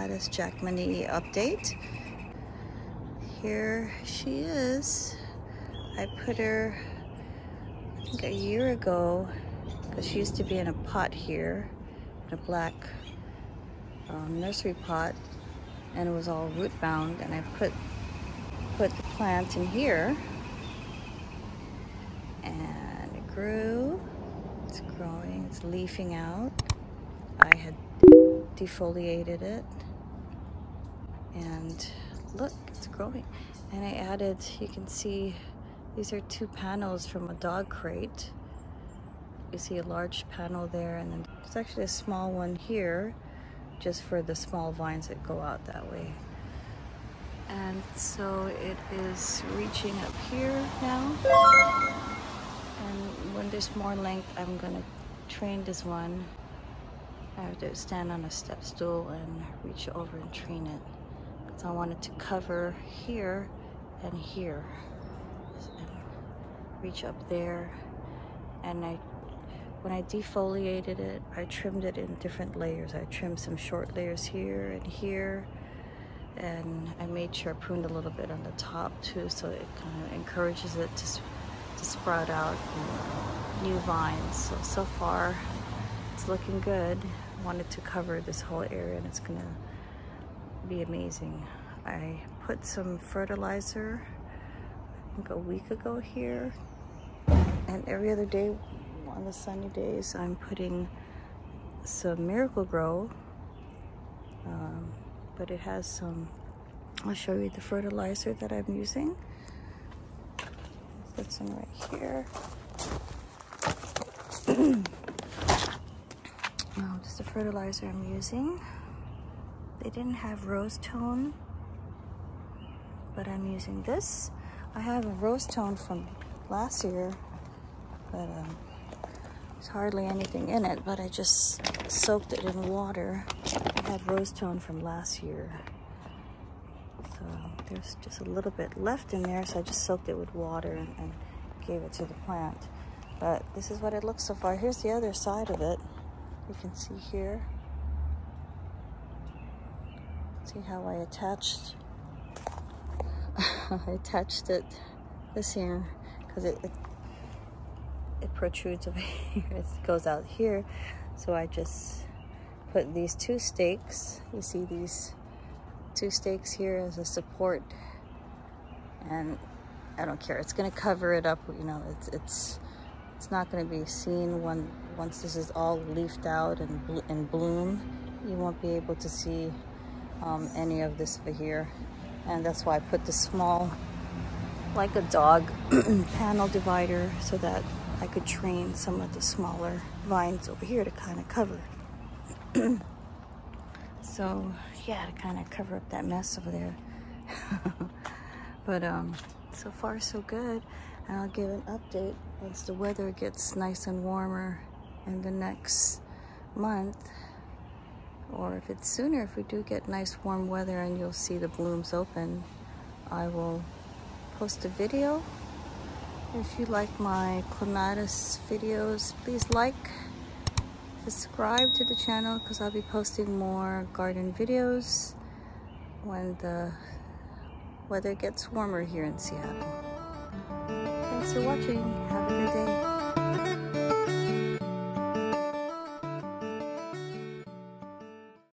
Clematis Jackmanii update. Here she is. I put her, I think a year ago, because she used to be in a pot here, in a black nursery pot, and it was all root bound, and I put the plant in here, and it grew. It's growing, it's leafing out. I had defoliated it, and look, it's growing. And I added, you can see these are 2 panels from a dog crate. You see a large panel there, and then there's actually a small one here just for the small vines that go out that way. And so it is reaching up here now, and when there's more length, I'm gonna train this one. I have to stand on a step stool and reach over and train it. So I wanted to cover here and here, and reach up there. And when I defoliated it, I trimmed it in different layers. I trimmed some short layers here and here, and I made sure I pruned a little bit on the top too, so it kind of encourages it to sprout out new vines. So far it's looking good. I wanted to cover this whole area, and it's gonna be amazing. I put some fertilizer, I think a week ago here, and every other day on the sunny days I'm putting some Miracle Grow, but it has some, I'll show you the fertilizer that I'm using. Put some right here. This is the fertilizer I'm using. They didn't have rose tone, but I'm using this. I have a rose tone from last year, but there's hardly anything in it, but I just soaked it in water. I had rose tone from last year, so there's just a little bit left in there, so I just soaked it with water and gave it to the plant. But this is what it looks so far. Here's the other side of it. You can see here. See how I attached I attached it this here, because it protrudes over here. It goes out here, so I just put these 2 stakes. You see these 2 stakes here as a support, and I don't care, it's gonna cover it up, you know. It's not gonna be seen once this is all leafed out and bloom. You won't be able to see any of this over here, and that's why I put the small, like a dog, panel divider, so that I could train some of the smaller vines over here to kind of cover. So yeah, to kind of cover up that mess over there. But so far so good, and I'll give an update once the weather gets nice and warmer in the next month. Or if it's sooner, if we do get nice warm weather and you'll see the blooms open, I will post a video. If you like my clematis videos, please like, subscribe to the channel, because I'll be posting more garden videos when the weather gets warmer here in Seattle. Thanks for watching. Have a good day.